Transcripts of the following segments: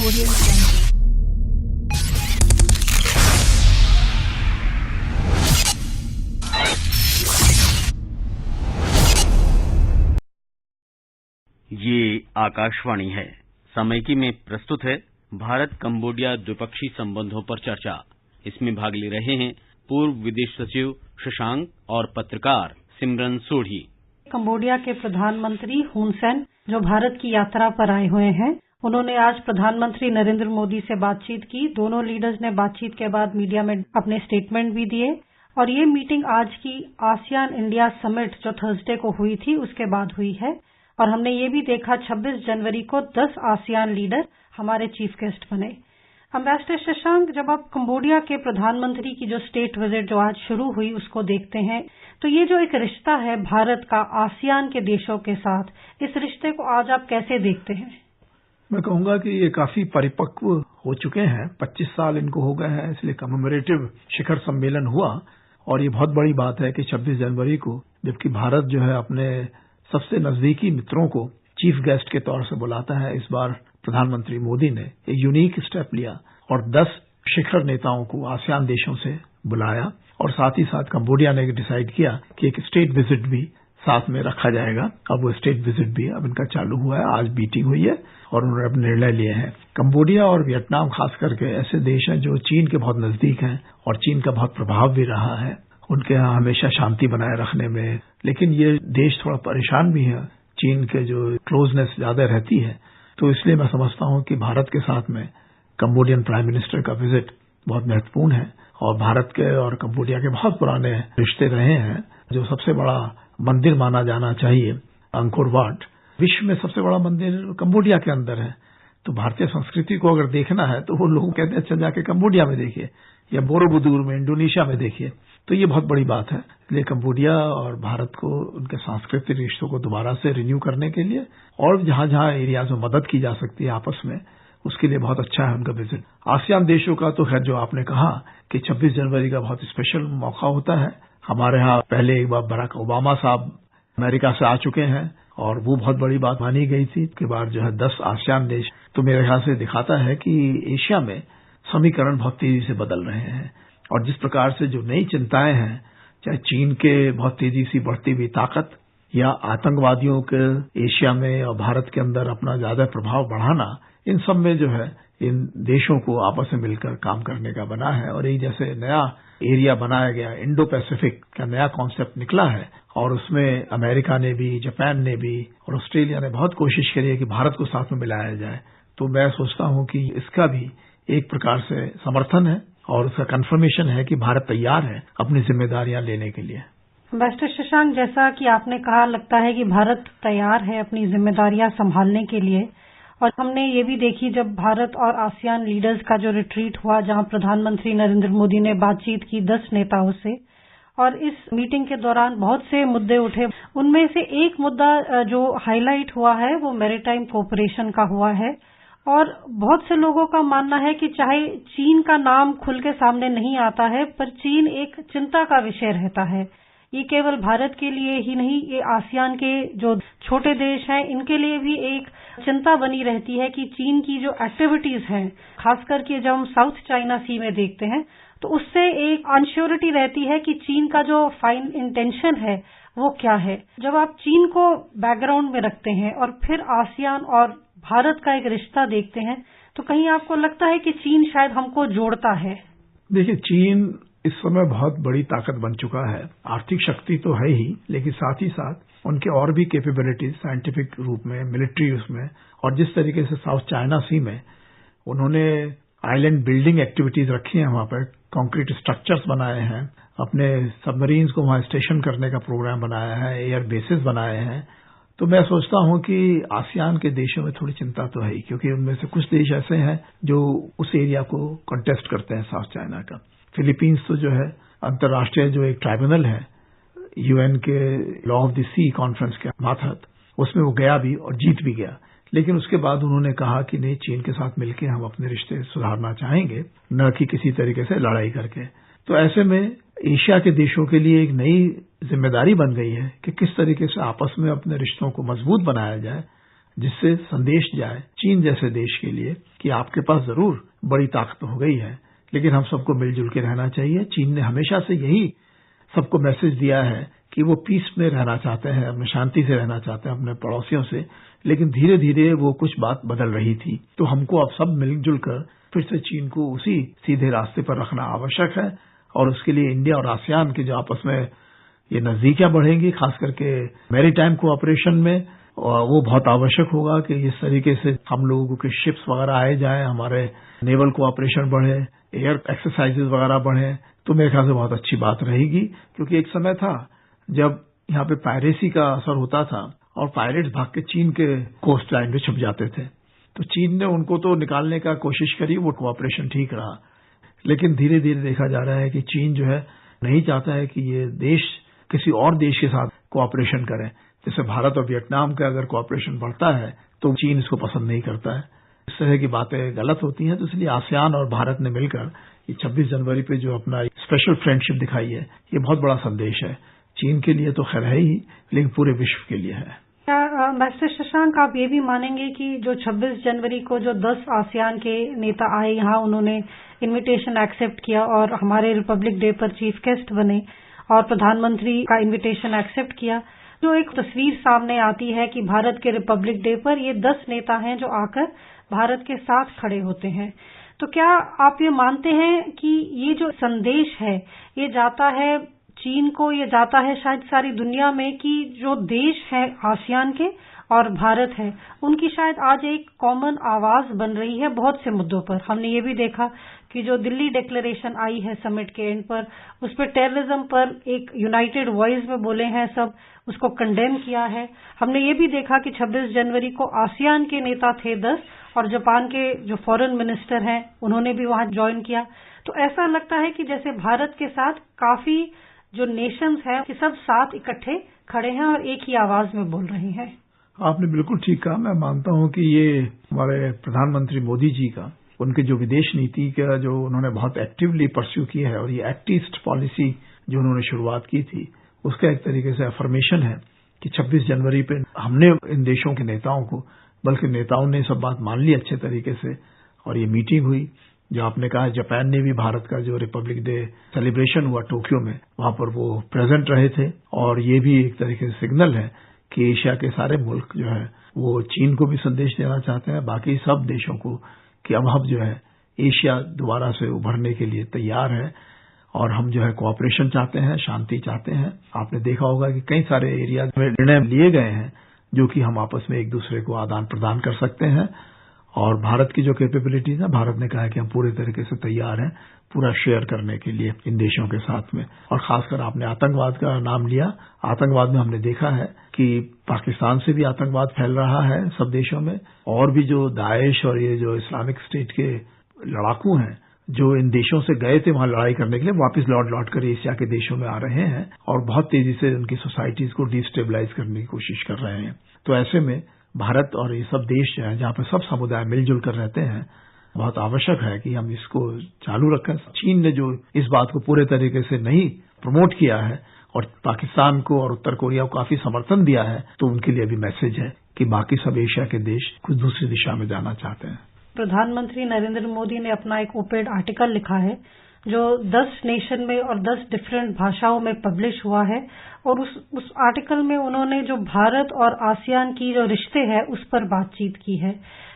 Audio Jungle. ये आकाशवाणी है। समय में प्रस्तुत है भारत कंबोडिया द्विपक्षीय संबंधों पर चर्चा। इसमें भाग ले रहे हैं पूर्व विदेश सचिव शशांक और पत्रकार सिमरन सोढ़ी। कंबोडिया के प्रधानमंत्री हुन सेन जो भारत की यात्रा पर आए हुए हैं, उन्होंने आज प्रधानमंत्री नरेंद्र मोदी से बातचीत की। दोनों लीडर्स ने बातचीत के बाद मीडिया में अपने स्टेटमेंट भी दिए और ये मीटिंग आज की आसियान इंडिया समिट जो थर्सडे को हुई थी उसके बाद हुई है। और हमने ये भी देखा 26 जनवरी को 10 आसियान लीडर हमारे चीफ गेस्ट बने। एम्बेसडर शशांक, जब आप कंबोडिया के प्रधानमंत्री की जो स्टेट विजिट जो आज शुरू हुई उसको देखते हैं, तो ये जो एक रिश्ता है भारत का आसियान के देशों के साथ, इस रिश्ते को आज आप कैसे देखते हैं? मैं कहूंगा कि ये काफी परिपक्व हो चुके हैं। 25 साल इनको हो गए हैं, इसलिए कमेमोरेटिव शिखर सम्मेलन हुआ। और ये बहुत बड़ी बात है कि 26 जनवरी को जबकि भारत जो है अपने सबसे नजदीकी मित्रों को चीफ गेस्ट के तौर से बुलाता है, इस बार प्रधानमंत्री मोदी ने एक यूनिक स्टेप लिया और 10 शिखर नेताओं को आसियान देशों से बुलाया। और साथ ही साथ कंबोडिया ने डिसाइड किया कि एक स्टेट विजिट भी साथ में रखा जाएगा। अब वो स्टेट विजिट भी अब इनका चालू हुआ है। आज मीटिंग हुई है और उन्होंने अब निर्णय लिए हैं। कंबोडिया और वियतनाम खास करके ऐसे देश हैं जो चीन के बहुत नजदीक हैं और चीन का बहुत प्रभाव भी रहा है उनके यहाँ हमेशा शांति बनाए रखने में। लेकिन ये देश थोड़ा परेशान भी है, चीन के जो क्लोजनेस ज्यादा रहती है। तो इसलिए मैं समझता हूं कि भारत के साथ में कंबोडियन प्राइम मिनिस्टर का विजिट बहुत महत्वपूर्ण है। और भारत के और कंबोडिया के बहुत पुराने रिश्ते रहे हैं। जो सबसे बड़ा मंदिर माना जाना चाहिए अंकोर वाट, विश्व में सबसे बड़ा मंदिर कंबोडिया के अंदर है। तो भारतीय संस्कृति को अगर देखना है तो वो लोग कहते हैं अच्छा जाके कंबोडिया में देखिए या बोरोबुदूर में इंडोनेशिया में देखिए। तो ये बहुत बड़ी बात है। इसलिए कंबोडिया और भारत को उनके सांस्कृतिक रिश्तों को दोबारा से रिन्यू करने के लिए और जहां जहां एरियाज में मदद की जा सकती है आपस में, उसके लिए बहुत अच्छा है उनका विजिट। आसियान देशों का तो खैर जो आपने कहा कि 26 जनवरी का बहुत स्पेशल मौका होता है। हमारे यहाँ पहले एक बार बराक ओबामा साहब अमेरिका से आ चुके हैं और वो बहुत बड़ी बात मानी गई थी। इसके बाद जो है 10 आसियान देश, तो मेरे ख्याल से दिखाता है कि एशिया में समीकरण बहुत तेजी से बदल रहे हैं। और जिस प्रकार से जो नई चिंताएं हैं, चाहे चीन के बहुत तेजी से बढ़ती हुई ताकत या आतंकवादियों के एशिया में और भारत के अंदर अपना ज्यादा प्रभाव बढ़ाना, इन सब में जो है इन देशों को आपस में मिलकर काम करने का बना है। और एक जैसे नया एरिया बनाया गया, इंडो पैसिफिक का नया कॉन्सेप्ट निकला है और उसमें अमेरिका ने भी, जापान ने भी और ऑस्ट्रेलिया ने बहुत कोशिश करी है कि भारत को साथ में मिलाया जाए। तो मैं सोचता हूं कि इसका भी एक प्रकार से समर्थन है और उसका कंफर्मेशन है कि भारत तैयार है अपनी जिम्मेदारियां लेने के लिए। एम्बेसडर शशांक, जैसा कि आपने कहा, लगता है कि भारत तैयार है अपनी जिम्मेदारियां संभालने के लिए। और हमने ये भी देखी जब भारत और आसियान लीडर्स का जो रिट्रीट हुआ, जहां प्रधानमंत्री नरेंद्र मोदी ने बातचीत की 10 नेताओं से, और इस मीटिंग के दौरान बहुत से मुद्दे उठे। उनमें से एक मुद्दा जो हाईलाइट हुआ है वो मैरीटाइम कोऑपरेशन का हुआ है। और बहुत से लोगों का मानना है कि चाहे चीन का नाम खुल के सामने नहीं आता है, पर चीन एक चिंता का विषय रहता है। ये केवल भारत के लिए ही नहीं, ये आसियान के जो छोटे देश हैं इनके लिए भी एक चिंता बनी रहती है कि चीन की जो एक्टिविटीज हैं, खास करके जब हम साउथ चाइना सी में देखते हैं, तो उससे एक अनश्योरिटी रहती है कि चीन का जो फाइन इंटेंशन है वो क्या है। जब आप चीन को बैकग्राउंड में रखते हैं और फिर आसियान और भारत का एक रिश्ता देखते हैं, तो कहीं आपको लगता है कि चीन शायद हमको जोड़ता है? देखिए, चीन इस समय बहुत बड़ी ताकत बन चुका है। आर्थिक शक्ति तो है ही, लेकिन साथ ही साथ उनके और भी कैपेबिलिटीज साइंटिफिक रूप में, मिलिट्री उसमें, और जिस तरीके से साउथ चाइना सी में उन्होंने आइलैंड बिल्डिंग एक्टिविटीज रखी हैं, वहां पर कंक्रीट स्ट्रक्चर्स बनाए हैं, अपने सबमरीन्स को वहां स्टेशन करने का प्रोग्राम बनाया है, एयर बेसिस बनाए हैं। तो मैं सोचता हूं कि आसियान के देशों में थोड़ी चिंता तो है ही, क्योंकि उनमें से कुछ देश ऐसे हैं जो उस एरिया को कंटेस्ट करते हैं साउथ चाइना का। फिलीपींस तो जो है अंतर्राष्ट्रीय जो एक ट्राइब्यूनल है यूएन के law of the sea conference के मातहत, उसमें वो गया भी और जीत भी गया। लेकिन उसके बाद उन्होंने कहा कि नहीं, चीन के साथ मिलकर हम अपने रिश्ते सुधारना चाहेंगे, न कि किसी तरीके से लड़ाई करके। तो ऐसे में एशिया के देशों के लिए एक नई जिम्मेदारी बन गई है कि किस तरीके से आपस में अपने रिश्तों को मजबूत बनाया जाए, जिससे संदेश जाए चीन जैसे देश के लिए कि आपके पास जरूर बड़ी ताकत हो गई है, लेकिन हम सबको मिलजुल के रहना चाहिए। चीन ने हमेशा से यही सबको मैसेज दिया है कि वो पीस में रहना चाहते हैं, अपने शांति से रहना चाहते हैं अपने पड़ोसियों से, लेकिन धीरे धीरे वो कुछ बात बदल रही थी। तो हमको अब सब मिलजुल कर फिर से चीन को उसी सीधे रास्ते पर रखना आवश्यक है, और उसके लिए इंडिया और आसियान के जो आपस में ये नजदीकियां बढ़ेंगी, खास करके मैरीटाइम कोऑपरेशन में, और वो बहुत आवश्यक होगा कि इस तरीके से हम लोगों के शिप्स वगैरह आए जाएं, हमारे नेवल कोऑपरेशन बढ़े, एयर एक्सरसाइजेज वगैरह बढ़े, तो मेरे ख्याल से बहुत अच्छी बात रहेगी। क्योंकि एक समय था जब यहाँ पे पायरेसी का असर होता था और पायरेट्स भाग के चीन के कोस्ट लाइन पे छुप जाते थे, तो चीन ने उनको तो निकालने का कोशिश करी, वो कोऑपरेशन ठीक रहा। लेकिन धीरे धीरे देखा जा रहा है कि चीन जो है नहीं चाहता है कि ये देश किसी और देश के साथ कोऑपरेशन करें। जैसे भारत और वियतनाम का अगर कोऑपरेशन बढ़ता है तो चीन इसको पसंद नहीं करता है। इस तरह की बातें गलत होती हैं। तो इसलिए आसियान और भारत ने मिलकर ये 26 जनवरी पे जो अपना स्पेशल फ्रेंडशिप दिखाई है, ये बहुत बड़ा संदेश है। चीन के लिए तो खैर है ही, लेकिन पूरे विश्व के लिए है। क्या मिस्टर शशांक, आप ये भी मानेंगे कि जो 26 जनवरी को जो 10 आसियान के नेता आए यहाँ, उन्होंने इनविटेशन एक्सेप्ट किया और हमारे रिपब्लिक डे पर चीफ गेस्ट बने और प्रधानमंत्री का इनविटेशन एक्सेप्ट किया, जो एक तस्वीर सामने आती है कि भारत के रिपब्लिक डे पर ये 10 नेता हैं जो आकर भारत के साथ खड़े होते हैं। तो क्या आप ये मानते हैं कि ये जो संदेश है ये जाता है चीन को, ये जाता है शायद सारी दुनिया में कि जो देश है आसियान के और भारत है, उनकी शायद आज एक कॉमन आवाज बन रही है बहुत से मुद्दों पर। हमने ये भी देखा कि जो दिल्ली डिक्लेरेशन आई है समिट के एंड पर, उस पर टेररिज्म पर एक यूनाइटेड वॉइस में बोले हैं सब, उसको कंडेम किया है। हमने ये भी देखा कि 26 जनवरी को आसियान के नेता थे 10 और जापान के जो फॉरेन मिनिस्टर हैं उन्होंने भी वहां ज्वाइन किया। तो ऐसा लगता है कि जैसे भारत के साथ काफी जो नेशंस हैं कि सब साथ इकट्ठे खड़े हैं और एक ही आवाज में बोल रहे हैं। आपने बिल्कुल ठीक कहा। मैं मानता हूं कि ये हमारे प्रधानमंत्री मोदी जी का, उनके जो विदेश नीति का जो उन्होंने बहुत एक्टिवली परस्यू किया है और ये एक्ट ईस्ट पॉलिसी जो उन्होंने शुरुआत की थी, उसका एक तरीके से अफर्मेशन है कि 26 जनवरी पे हमने इन देशों के नेताओं को, बल्कि नेताओं ने सब बात मान ली अच्छे तरीके से, और ये मीटिंग हुई। जो आपने कहा, जापान ने भी भारत का जो रिपब्लिक डे सेलिब्रेशन हुआ टोक्यो में, वहां पर वो प्रेजेंट रहे थे, और ये भी एक तरीके से सिग्नल है कि एशिया के सारे मुल्क जो है वो चीन को भी संदेश देना चाहते हैं, बाकी सब देशों को, कि अब हम जो है एशिया दोबारा से उभरने के लिए तैयार है और हम जो है कोऑपरेशन चाहते हैं, शांति चाहते हैं। आपने देखा होगा कि कई सारे एरिया में निर्णय लिए गए हैं जो कि हम आपस में एक दूसरे को आदान प्रदान कर सकते हैं, और भारत की जो कैपेबिलिटीज है, भारत ने कहा है कि हम पूरे तरीके से तैयार हैं पूरा शेयर करने के लिए इन देशों के साथ में। और खासकर आपने आतंकवाद का नाम लिया। आतंकवाद में हमने देखा है कि पाकिस्तान से भी आतंकवाद फैल रहा है सब देशों में, और भी जो दाइश और ये जो इस्लामिक स्टेट के लड़ाकू हैं जो इन देशों से गए थे वहां लड़ाई करने के लिए, वापस लौट कर एशिया के देशों में आ रहे हैं और बहुत तेजी से उनकी सोसाइटीज को डिस्टेबलाइज करने की कोशिश कर रहे हैं। तो ऐसे में भारत और ये सब देश जो है जहां पर सब समुदाय मिलजुल कर रहते हैं, बहुत आवश्यक है कि हम इसको चालू रखें। चीन ने जो इस बात को पूरे तरीके से नहीं प्रमोट किया है और पाकिस्तान को और उत्तर कोरिया को काफी समर्थन दिया है, तो उनके लिए भी मैसेज है कि बाकी सब एशिया के देश कुछ दूसरी दिशा में जाना चाहते हैं। प्रधानमंत्री नरेंद्र मोदी ने अपना एक ओपेड आर्टिकल लिखा है जो 10 नेशन में और 10 डिफरेंट भाषाओं में पब्लिश हुआ है, और उस आर्टिकल में उन्होंने जो भारत और आसियान की जो रिश्ते हैं उस पर बातचीत की है।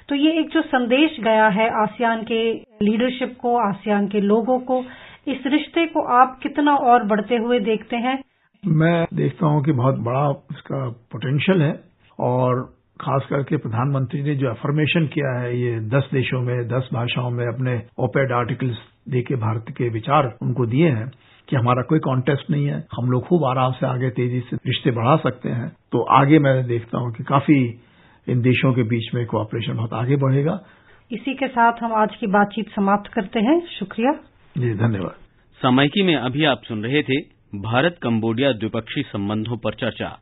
तो ये एक जो संदेश गया है आसियान के लीडरशिप को, आसियान के लोगों को, इस रिश्ते को आप कितना और बढ़ते हुए देखते हैं? मैं देखता हूं कि बहुत बड़ा इसका पोटेंशियल है, और खास करके प्रधानमंत्री ने जो अफर्मेशन किया है ये 10 देशों में 10 भाषाओं में अपने ओपेड आर्टिकल्स देके भारत के विचार उनको दिए हैं कि हमारा कोई कॉन्टेस्ट नहीं है, हम लोग खूब आराम से आगे तेजी से रिश्ते बढ़ा सकते हैं। तो आगे मैं देखता हूं कि काफी इन देशों के बीच में कोऑपरेशन बहुत आगे बढ़ेगा। इसी के साथ हम आज की बातचीत समाप्त करते हैं। शुक्रिया जी, धन्यवाद। सामयिकी में अभी आप सुन रहे थे भारत कंबोडिया द्विपक्षीय संबंधों पर चर्चा।